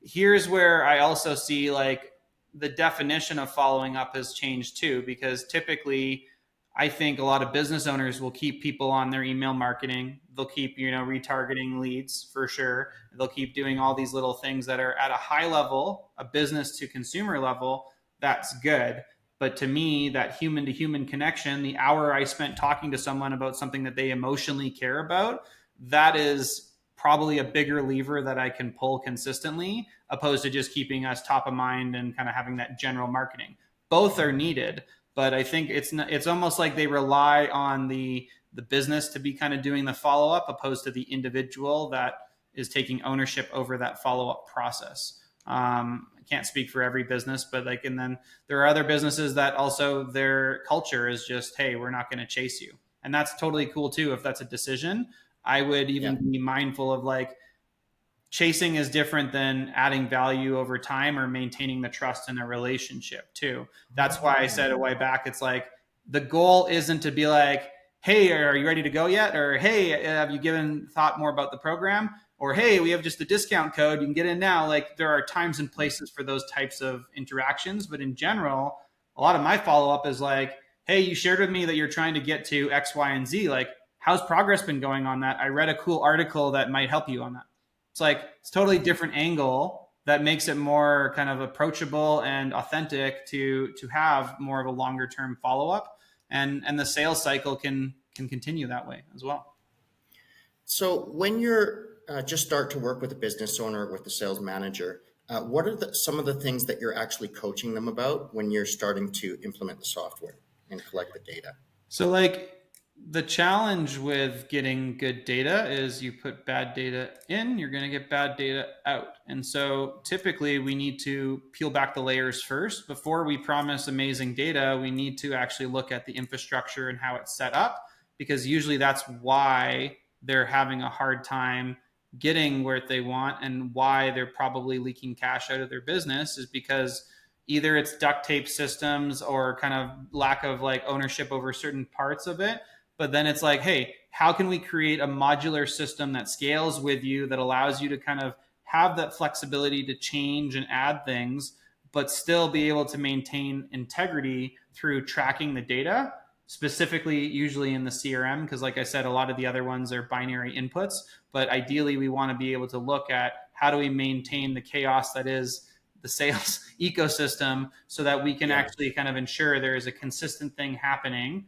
Here's where I also see like the definition of following up has changed too, because typically I think a lot of business owners will keep people on their email marketing. They'll keep, retargeting leads for sure. They'll keep doing all these little things that are at a high level, a business to consumer level. That's good. But to me, that human to human connection, the hour I spent talking to someone about something that they emotionally care about, that is probably a bigger lever that I can pull consistently, opposed to just keeping us top of mind and kind of having that general marketing. Both are needed, but I think it's almost like they rely on the business to be kind of doing the follow-up, opposed to the individual that is taking ownership over that follow-up process. I can't speak for every business, but like, and then there are other businesses that also their culture is just, hey, we're not going to chase you. And that's totally cool too. If that's a decision, I would even be mindful of like, chasing is different than adding value over time or maintaining the trust in a relationship too. That's why I said a way back, it's like the goal isn't to be like, hey, are you ready to go yet? Or hey, have you given thought more about the program? Or hey, we have just a discount code, you can get in now. Like there are times and places for those types of interactions, but in general, a lot of my follow-up is like, hey, you shared with me that you're trying to get to X, Y, and Z. Like, how's progress been going on that? I read a cool article that might help you on that. It's like it's a totally different angle that makes it more kind of approachable and authentic to have more of a longer term follow up, and the sales cycle can continue that way as well. So when you're just start to work with a business owner, with the sales manager, what are some of the things that you're actually coaching them about when you're starting to implement the software and collect the data? So like the challenge with getting good data is you put bad data in, you're going to get bad data out. And so typically we need to peel back the layers first. Before we promise amazing data, we need to actually look at the infrastructure and how it's set up, because usually that's why they're having a hard time getting where they want and why they're probably leaking cash out of their business is because either it's duct tape systems or kind of lack of like ownership over certain parts of it. But then it's like, hey, how can we create a modular system that scales with you, that allows you to kind of have that flexibility to change and add things, but still be able to maintain integrity through tracking the data, specifically usually in the CRM, because like I said, a lot of the other ones are binary inputs. But ideally, we want to be able to look at how do we maintain the chaos that is the sales ecosystem so that we can actually kind of ensure there is a consistent thing happening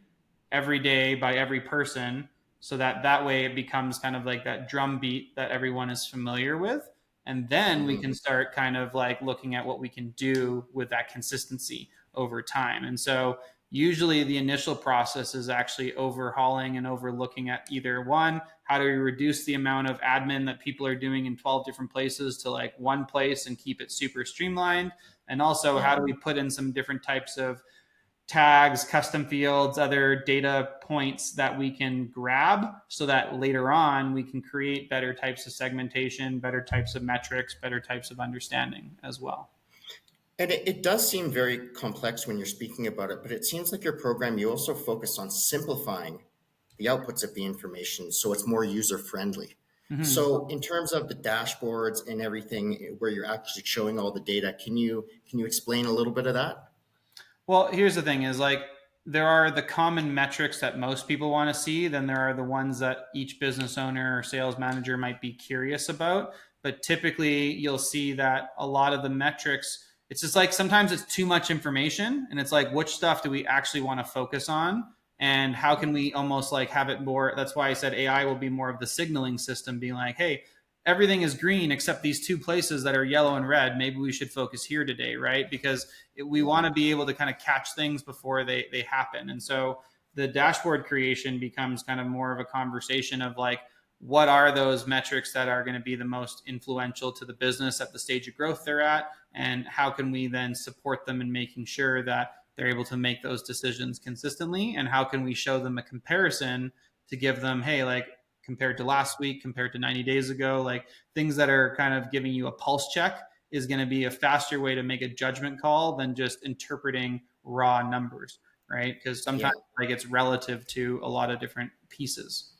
every day by every person, so that way it becomes kind of like that drum beat that everyone is familiar with. And then we can start kind of like looking at what we can do with that consistency over time. And so usually the initial process is actually overhauling and overlooking at either one, how do we reduce the amount of admin that people are doing in 12 different places to like one place and keep it super streamlined? And also how do we put in some different types of tags, custom fields, other data points that we can grab so that later on we can create better types of segmentation, better types of metrics, better types of understanding as well. And it does seem very complex when you're speaking about it, but it seems like your program, you also focus on simplifying the outputs of the information so it's more user friendly. Mm-hmm. So in terms of the dashboards and everything where you're actually showing all the data, can you explain a little bit of that? Well, here's the thing is like there are the common metrics that most people want to see. Then there are the ones that each business owner or sales manager might be curious about. But typically you'll see that a lot of the metrics, it's just like sometimes it's too much information and it's like, which stuff do we actually want to focus on? And how can we almost like have it more? That's why I said AI will be more of the signaling system, being like, hey, everything is green except these two places that are yellow and red. Maybe we should focus here today, right? Because we want to be able to kind of catch things before they happen. And so the dashboard creation becomes kind of more of a conversation of like, what are those metrics that are going to be the most influential to the business at the stage of growth they're at? And how can we then support them in making sure that they're able to make those decisions consistently? And how can we show them a comparison to give them, hey, like, compared to last week, compared to 90 days ago, like things that are kind of giving you a pulse check is going to be a faster way to make a judgment call than just interpreting raw numbers, right? Because sometimes like it's relative to a lot of different pieces.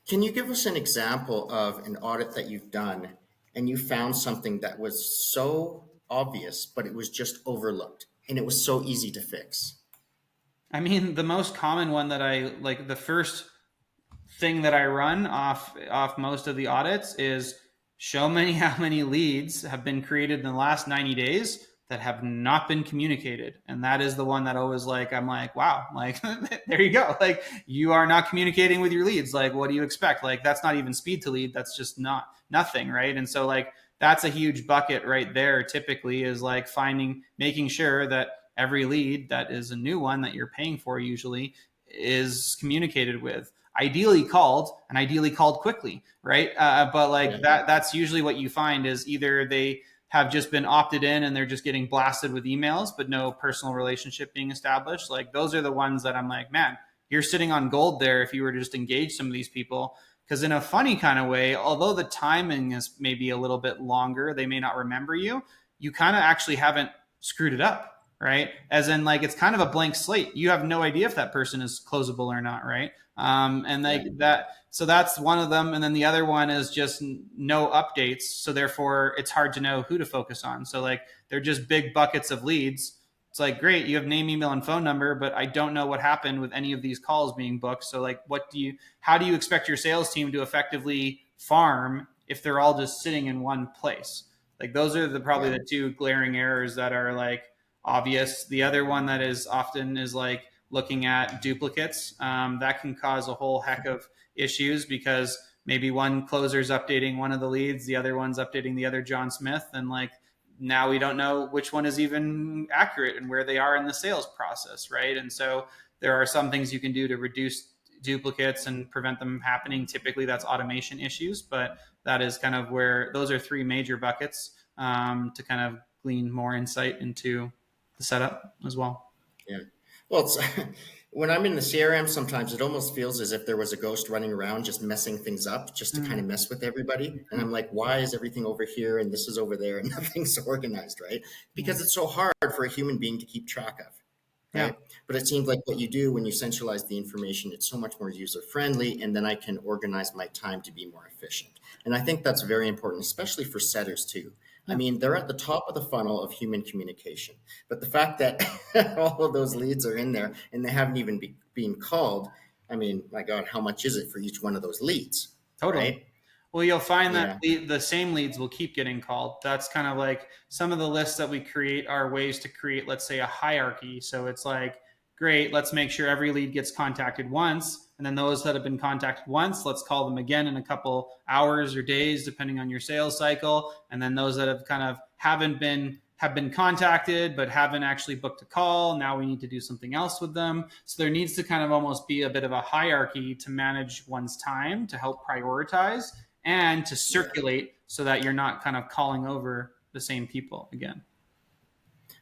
Can you give us an example of an audit that you've done and you found something that was so obvious, but it was just overlooked and it was so easy to fix? I mean, the most common one that I like, the first thing that I run off most of the audits is show me how many leads have been created in the last 90 days that have not been communicated. And that is the one that always like, I'm like, wow, like there you go. Like you are not communicating with your leads. Like, what do you expect? Like, that's not even speed to lead. That's just nothing. Right. And so like, that's a huge bucket right there. Typically is like making sure that every lead that is a new one that you're paying for usually is communicated with. ideally called and ideally called quickly, right? But like that's usually what you find is either they have just been opted in and they're just getting blasted with emails, but no personal relationship being established. Like those are the ones that I'm like, man, you're sitting on gold there if you were to just engage some of these people. Because in a funny kind of way, although the timing is maybe a little bit longer, they may not remember you. You kind of actually haven't screwed it up, right? As in, like, it's kind of a blank slate. You have no idea if that person is closable or not, right? And like that, so that's one of them. And then the other one is just no updates. So therefore, it's hard to know who to focus on. So like, they're just big buckets of leads. It's like, great, you have name, email, and phone number, but I don't know what happened with any of these calls being booked. So like, how do you expect your sales team to effectively farm if they're all just sitting in one place? Like those are probably the two glaring errors that are like obvious. The other one that is often is like looking at duplicates. That can cause a whole heck of issues because maybe one closer is updating one of the leads, the other one's updating the other John Smith, and like now we don't know which one is even accurate and where they are in the sales process, right? And so there are some things you can do to reduce duplicates and prevent them happening. Typically that's automation issues, but that is kind of where those are three major buckets to kind of glean more insight into the setup as well. Yeah. Well, it's when I'm in the CRM, sometimes it almost feels as if there was a ghost running around just messing things up just to kind of mess with everybody. And I'm like, why is everything over here and this is over there and nothing's organized, right? Because it's so hard for a human being to keep track of. Right? Yeah. But it seems like what you do when you centralize the information, it's so much more user friendly, and then I can organize my time to be more efficient. And I think that's very important, especially for setters too. I mean, they're at the top of the funnel of human communication, but the fact that all of those leads are in there and they haven't even been called, I mean, my God, how much is it for each one of those leads? Totally. Right? Well, you'll find that the same leads will keep getting called. That's kind of like some of the lists that we create are ways to create, let's say, a hierarchy. So it's like, great, let's make sure every lead gets contacted once. And then those that have been contacted once, let's call them again in a couple hours or days, depending on your sales cycle. And then those that have kind of have been contacted, but haven't actually booked a call. Now we need to do something else with them. So there needs to kind of almost be a bit of a hierarchy to manage one's time, to help prioritize and to circulate so that you're not kind of calling over the same people again.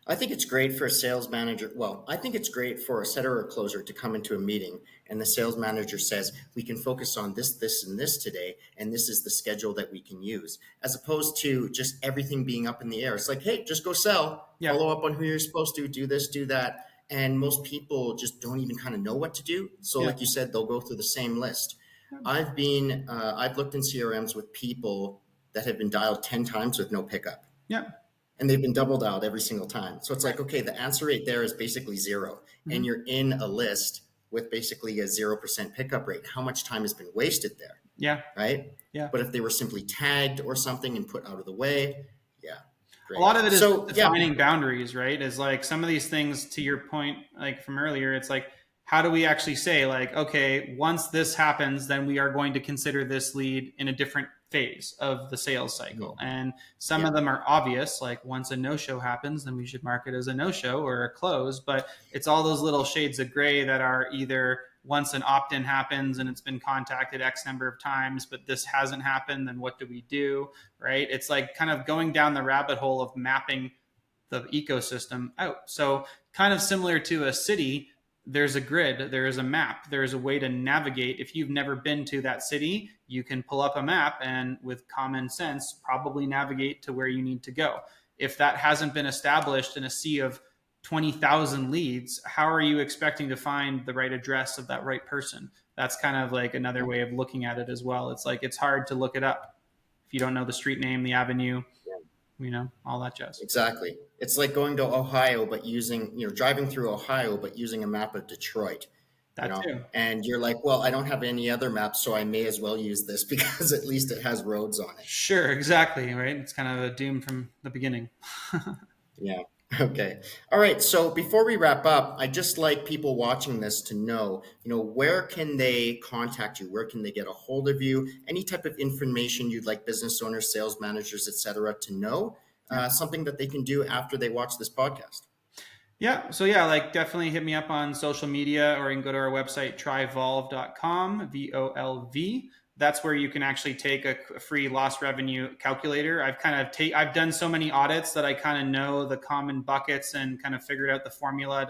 I think it's great for a sales manager. Well, I think it's great for a setter or closer to come into a meeting and the sales manager says, we can focus on this, this, and this today. And this is the schedule that we can use, as opposed to just everything being up in the air. It's like, hey, just go sell, follow up on who you're supposed to, do this, do that. And most people just don't even kind of know what to do. So like you said, they'll go through the same list. I've looked in CRMs with people that have been dialed 10 times with no pickup. Yeah. And they've been double dialed every single time. So it's like, okay, the answer rate there is basically zero. And you're in a list with basically a 0% pickup rate. How much time has been wasted there? Yeah. Right? Yeah. But if they were simply tagged or something and put out of the way, great. A lot of it is defining boundaries, right? Is like some of these things, to your point, like from earlier, it's like, how do we actually say like, okay, once this happens, then we are going to consider this lead in a different phase of the sales cycle. And some of them are obvious, like once a no-show happens, then we should mark it as a no-show or a close. But it's all those little shades of gray that are either once an opt-in happens and it's been contacted X number of times, but this hasn't happened, then what do we do, right? It's like kind of going down the rabbit hole of mapping the ecosystem out. So kind of similar to a city, there's a grid, there is a map, there is a way to navigate. If you've never been to that city, you can pull up a map and with common sense, probably navigate to where you need to go. If that hasn't been established in a sea of 20,000 leads, how are you expecting to find the right address of that right person? That's kind of like another way of looking at it as well. It's like, it's hard to look it up if you don't know the street name, the avenue, all that jazz. Exactly. It's like going to Ohio, but using, driving through Ohio, but using a map of Detroit. Too. And you're like, well, I don't have any other maps, so I may as well use this because at least it has roads on it. Sure, exactly, right? It's kind of a doom from the beginning. Yeah. Okay. All right. So before we wrap up, I'd just like people watching this to know, where can they contact you? Where can they get a hold of you? Any type of information you'd like business owners, sales managers, et cetera, to know, something that they can do after they watch this podcast. Yeah. So yeah, like definitely hit me up on social media, or you can go to our website, tryvolve.com, VOLV. That's where you can actually take a free loss revenue calculator. I've done so many audits that I kind of know the common buckets and kind of figured out the formula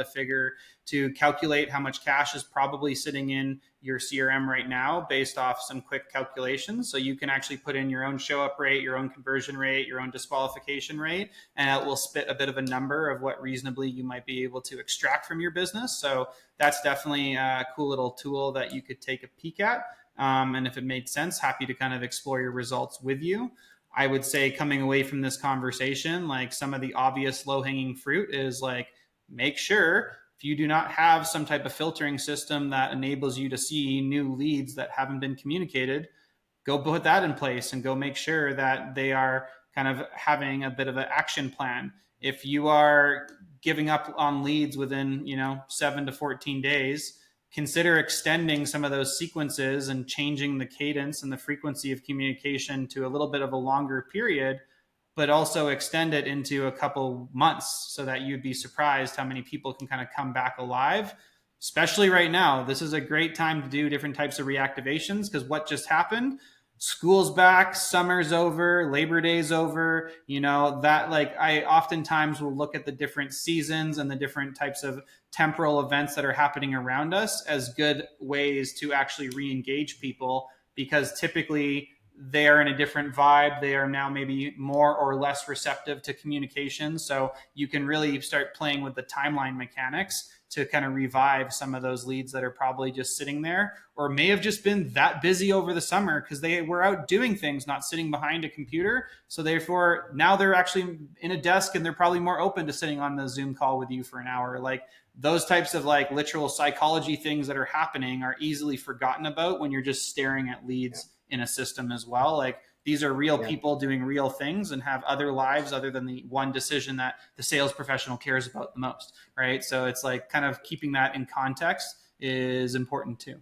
to calculate how much cash is probably sitting in your CRM right now based off some quick calculations. So you can actually put in your own show up rate, your own conversion rate, your own disqualification rate, and it will spit a bit of a number of what reasonably you might be able to extract from your business. So that's definitely a cool little tool that you could take a peek at. And if it made sense, happy to kind of explore your results with you. I would say coming away from this conversation, like some of the obvious low hanging fruit is like, make sure if you do not have some type of filtering system that enables you to see new leads that haven't been communicated, go put that in place and go make sure that they are kind of having a bit of an action plan. If you are giving up on leads within, 7 to 14 days, consider extending some of those sequences and changing the cadence and the frequency of communication to a little bit of a longer period, but also extend it into a couple months so that you'd be surprised how many people can kind of come back alive. Especially right now, this is a great time to do different types of reactivations, because what just happened, school's back, summer's over, Labor Day's over, that, like, I oftentimes will look at the different seasons and the different types of temporal events that are happening around us as good ways to actually re-engage people, because typically they are in a different vibe. They are now maybe more or less receptive to communication. So you can really start playing with the timeline mechanics to kind of revive some of those leads that are probably just sitting there, or may have just been that busy over the summer because they were out doing things, not sitting behind a computer. So therefore now they're actually in a desk and they're probably more open to sitting on the Zoom call with you for an hour. Like, those types of like literal psychology things that are happening are easily forgotten about when you're just staring at leads in a system as well. Like, these are real people doing real things and have other lives other than the one decision that the sales professional cares about the most, right? So it's like kind of keeping that in context is important too.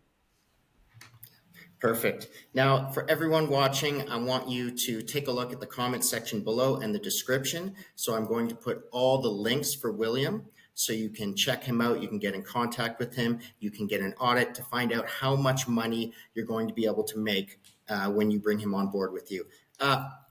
Perfect. Now, for everyone watching, I want you to take a look at the comment section below and the description. So I'm going to put all the links for William so you can check him out. You can get in contact with him. You can get an audit to find out how much money you're going to be able to make when you bring him on board with you.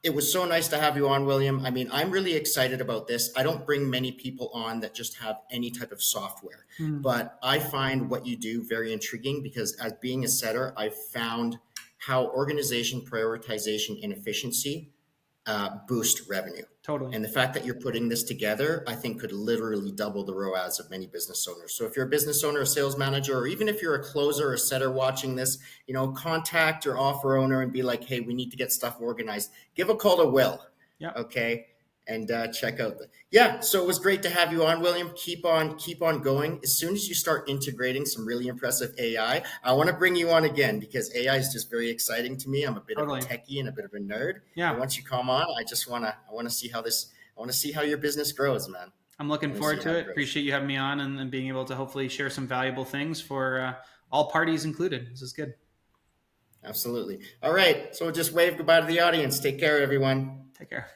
It was so nice to have you on, William. I mean, I'm really excited about this. I don't bring many people on that just have any type of software, but I find what you do very intriguing, because as being a setter, I've found how organization, prioritization, and efficiency boost revenue. Totally. And the fact that you're putting this together, I think, could literally double the ROAS of many business owners. So if you're a business owner, a sales manager, or even if you're a closer or setter watching this, contact your offer owner and be like, hey, we need to get stuff organized. Give a call to Will. Yeah. Okay. And check out so it was great to have you on, William. Keep on going. As soon as you start integrating some really impressive AI, I want to bring you on again, because AI is just very exciting to me. I'm a bit of a techie and a bit of a nerd. Yeah. And once you come on, I want to see how your business grows, man. I'm looking forward to it. Appreciate you having me on and being able to hopefully share some valuable things for all parties included. This is good. Absolutely. All right. So just wave goodbye to the audience. Take care, everyone. Take care.